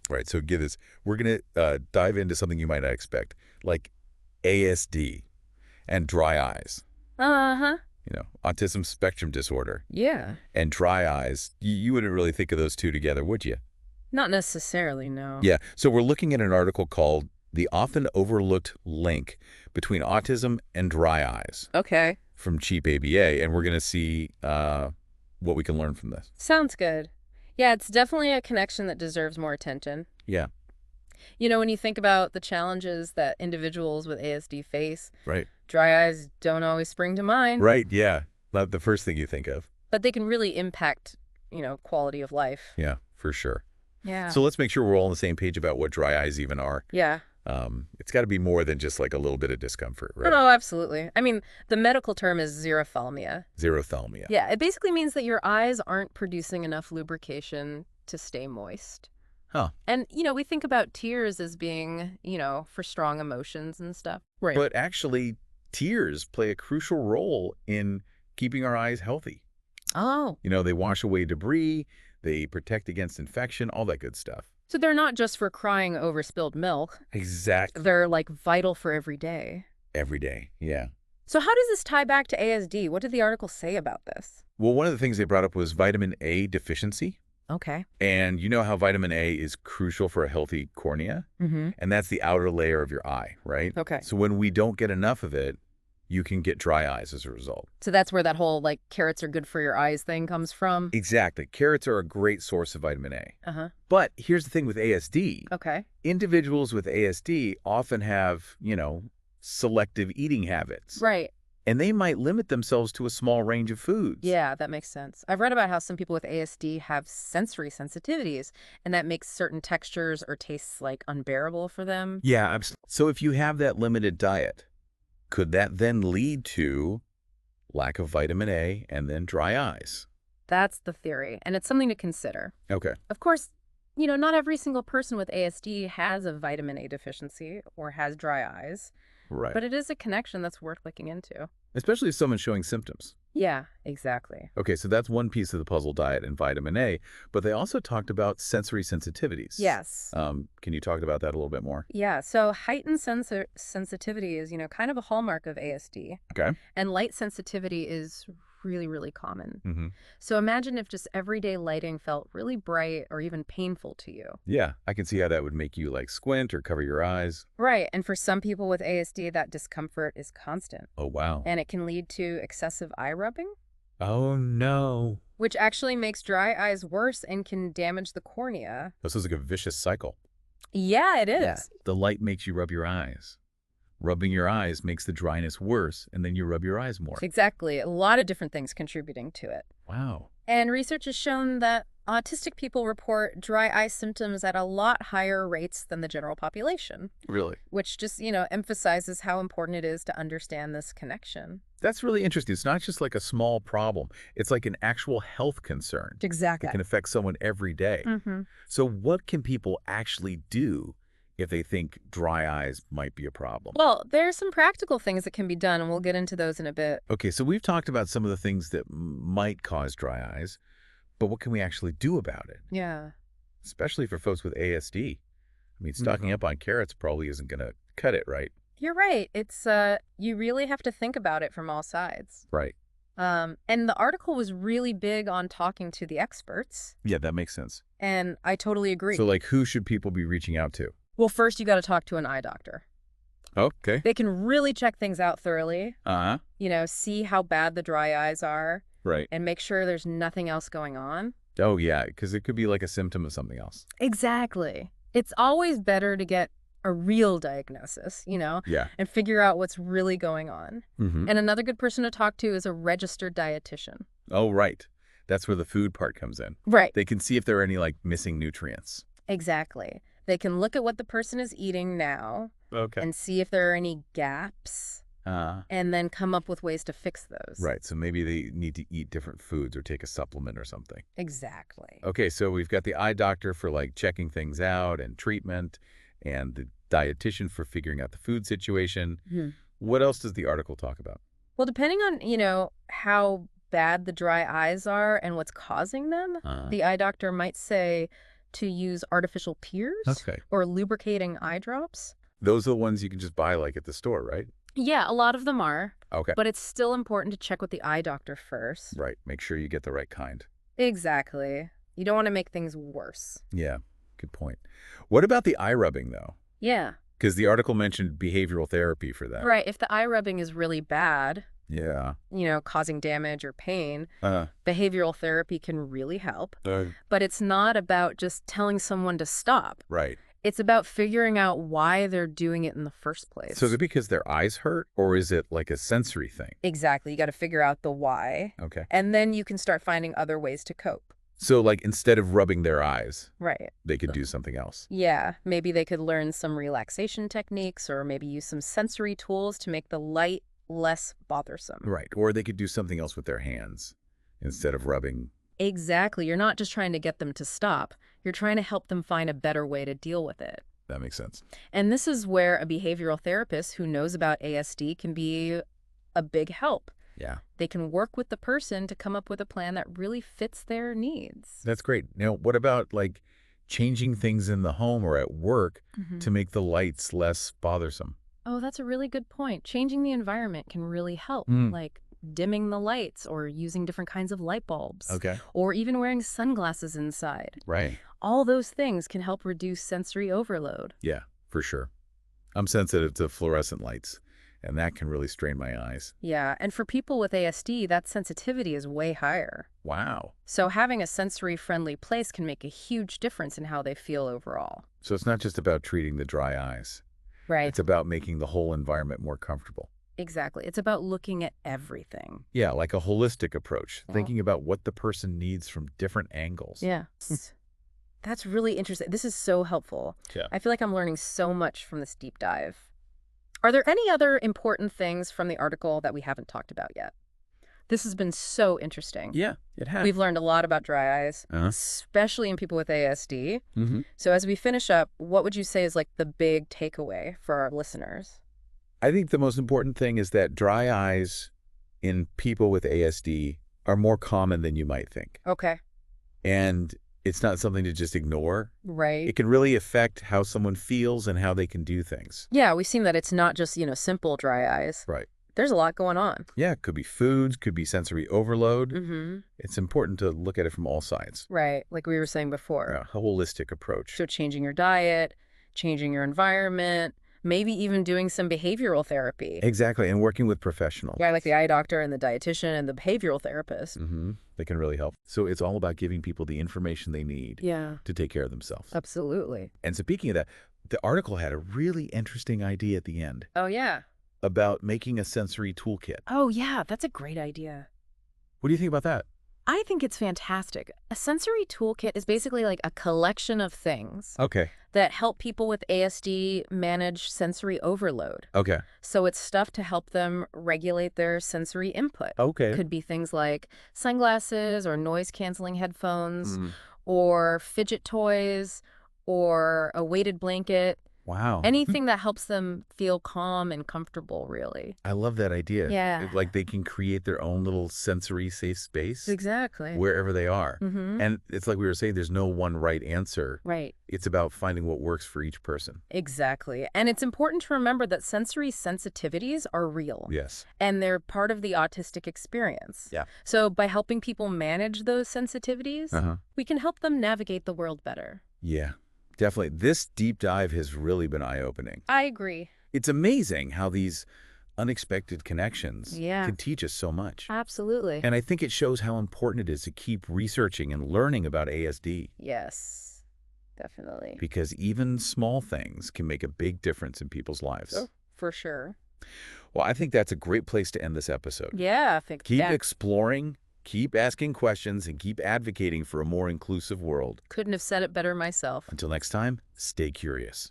Right. So get this. We're going to dive into something you might not expect, like ASD and dry eyes. Uh-huh. Autism spectrum disorder Yeah. and dry eyes. You wouldn't really think of those two together, would you? Not necessarily, no. Yeah. So we're looking at an article called The Often Overlooked Link Between Autism and Dry Eyes Okay. from Cheap ABA, and we're going to see what we can learn from this. Sounds good. Yeah, it's definitely a connection that deserves more attention. Yeah. When you think about the challenges that individuals with ASD face, Right. dry eyes don't always spring to mind. Right. Yeah. Not the first thing you think of. But they can really impact, quality of life. Yeah, for sure. Yeah. So let's make sure we're all on the same page about what dry eyes even are. Yeah. It's got to be more than just like a little bit of discomfort, right? No, absolutely. I mean, the medical term is xerophthalmia. Xerophthalmia. Yeah, it basically means that your eyes aren't producing enough lubrication to stay moist. Huh. And, we think about tears as being, for strong emotions and stuff. Right. But actually, tears play a crucial role in keeping our eyes healthy. Oh. They wash away debris, they protect against infection, all that good stuff. So they're not just for crying over spilled milk. Exactly. They're, vital for every day. Every day, yeah. So how does this tie back to ASD? What did the article say about this? Well, one of the things they brought up was vitamin A deficiency. Okay. And you know how vitamin A is crucial for a healthy cornea? Mm-hmm. And that's the outer layer of your eye, right? Okay. So when we don't get enough of it, you can get dry eyes as a result. So that's where that whole, carrots are good for your eyes thing comes from? Exactly. Carrots are a great source of vitamin A. Uh-huh. But here's the thing with ASD. Okay. Individuals with ASD often have, selective eating habits. Right. And they might limit themselves to a small range of foods. Yeah, that makes sense. I've read about how some people with ASD have sensory sensitivities, and that makes certain textures or tastes, unbearable for them. Yeah, absolutely. So if you have that limited diet, could that then lead to lack of vitamin A and then dry eyes? That's the theory, and it's something to consider. Okay. Of course, not every single person with ASD has a vitamin A deficiency or has dry eyes. Right. But it is a connection that's worth looking into. Especially if someone's showing symptoms. Yeah, exactly. Okay, so that's one piece of the puzzle, diet and vitamin A. But they also talked about sensory sensitivities. Yes. Can you talk about that a little bit more? Yeah, so heightened sensitivity is, kind of a hallmark of ASD. Okay. And light sensitivity is really, really common. Mm-hmm. So imagine if just everyday lighting felt really bright or even painful to you. Yeah, I can see how that would make you squint or cover your eyes. Right, and for some people with ASD, that discomfort is constant. Oh, wow. And it can lead to excessive eye rubbing. Oh, no. Which actually makes dry eyes worse and can damage the cornea. This is like a vicious cycle. Yeah, it is. Yeah. The light makes you rub your eyes. Rubbing your eyes makes the dryness worse, and then you rub your eyes more. Exactly. A lot of different things contributing to it. Wow. And research has shown that autistic people report dry eye symptoms at a lot higher rates than the general population. Really? Which just, emphasizes how important it is to understand this connection. That's really interesting. It's not just like a small problem. It's like an actual health concern. Exactly. It can affect someone every day. Mm-hmm. So what can people actually do if they think dry eyes might be a problem? Well, there are some practical things that can be done, and we'll get into those in a bit. Okay, so we've talked about some of the things that might cause dry eyes, but what can we actually do about it? Yeah. Especially for folks with ASD. I mean, stocking up on carrots probably isn't going to cut it, right? You're right. It's you really have to think about it from all sides. Right. And the article was really big on talking to the experts. Yeah, that makes sense. And I totally agree. So, who should people be reaching out to? Well, first you got to talk to an eye doctor. Okay. They can really check things out thoroughly. Uh-huh. See how bad the dry eyes are. Right. And make sure there's nothing else going on. Oh, yeah, because it could be like a symptom of something else. Exactly. It's always better to get a real diagnosis, Yeah. and figure out what's really going on. Mm-hmm. And another good person to talk to is a registered dietitian. Oh, right. That's where the food part comes in. Right. They can see if there are any, missing nutrients. Exactly. They can look at what the person is eating now Okay. and see if there are any gaps and then come up with ways to fix those. Right. So maybe they need to eat different foods or take a supplement or something. Exactly. Okay. So we've got the eye doctor for checking things out and treatment, and the dietitian for figuring out the food situation. Mm-hmm. What else does the article talk about? Well, depending on, how bad the dry eyes are and what's causing them, the eye doctor might say to use artificial tears Okay. or lubricating eye drops. Those are the ones you can just buy like at the store, right? Yeah, a lot of them are, Okay. but it's still important to check with the eye doctor first. Right. Make sure you get the right kind. Exactly. You don't want to make things worse. Yeah. Good point. What about the eye rubbing, though? Yeah. Because the article mentioned behavioral therapy for that. Right. If the eye rubbing is really bad, Yeah. causing damage or pain, Uh, behavioral therapy can really help. uh, But it's not about just telling someone to stop. right. It's about figuring out why they're doing it in the first place. So is it because their eyes hurt, or is it like a sensory thing? Exactly. You got to figure out the why. Okay. And then you can start finding other ways to cope. So like instead of rubbing their eyes, Right. they could do something else. Yeah. Maybe they could learn some relaxation techniques or maybe use some sensory tools to make the light less bothersome. Right. Or they could do something else with their hands instead of rubbing. Exactly. You're not just trying to get them to stop. You're trying to help them find a better way to deal with it. That makes sense. And this is where a behavioral therapist who knows about ASD can be a big help. Yeah. They can work with the person to come up with a plan that really fits their needs. That's great. Now, what about like changing things in the home or at work to make the lights less bothersome? Oh, that's a really good point. Changing the environment can really help, like dimming the lights or using different kinds of light bulbs. Okay. Or even wearing sunglasses inside. Right. All those things can help reduce sensory overload. Yeah, for sure. I'm sensitive to fluorescent lights, and that can really strain my eyes. Yeah, and for people with ASD, that sensitivity is way higher. Wow. So having a sensory-friendly place can make a huge difference in how they feel overall. So it's not just about treating the dry eyes. Right. It's about making the whole environment more comfortable. Exactly. It's about looking at everything. Yeah, like a holistic approach, thinking about what the person needs from different angles. Yeah. That's really interesting. This is so helpful. Yeah. I feel like I'm learning so much from this deep dive. Are there any other important things from the article that we haven't talked about yet? This has been so interesting. Yeah, it has. We've learned a lot about dry eyes, Uh-huh. especially in people with ASD. Mm-hmm. So as we finish up, what would you say is like the big takeaway for our listeners? I think the most important thing is that dry eyes in people with ASD are more common than you might think. Okay. And it's not something to just ignore. Right. It can really affect how someone feels and how they can do things. Yeah, we've seen that it's not just, simple dry eyes. Right. There's a lot going on. Yeah, it could be foods, could be sensory overload. Mm-hmm. It's important to look at it from all sides. Right, like we were saying before. A holistic approach. So changing your diet, changing your environment, maybe even doing some behavioral therapy. Exactly, and working with professionals. Yeah, like the eye doctor and the dietitian and the behavioral therapist. Mm-hmm. They can really help. So it's all about giving people the information they need Yeah, to take care of themselves. absolutely. And speaking of that, the article had a really interesting idea at the end Oh, yeah. about making a sensory toolkit. Oh, yeah, that's a great idea. What do you think about that? I think it's fantastic. A sensory toolkit is basically like a collection of things Okay. that help people with ASD manage sensory overload. Okay. So it's stuff to help them regulate their sensory input. Okay. Could be things like sunglasses or noise-canceling headphones Mm. or fidget toys or a weighted blanket. Wow. Anything that helps them feel calm and comfortable, really. I love that idea. Yeah. Like they can create their own little sensory safe space Exactly. wherever they are. Mm-hmm. And it's like we were saying, there's no one right answer. Right. It's about finding what works for each person. Exactly. And it's important to remember that sensory sensitivities are real. Yes. And they're part of the autistic experience. Yeah. So by helping people manage those sensitivities, Uh-huh. we can help them navigate the world better. Yeah, definitely. This deep dive has really been eye-opening. I agree. It's amazing how these unexpected connections Yeah. can teach us so much. Absolutely. And I think it shows how important it is to keep researching and learning about ASD, Yes, definitely. because even small things can make a big difference in people's lives. Oh, for sure. Well, I think that's a great place to end this episode. Yeah, I think Keep that exploring, keep asking questions, and keep advocating for a more inclusive world. couldn't have said it better myself. Until next time, stay curious.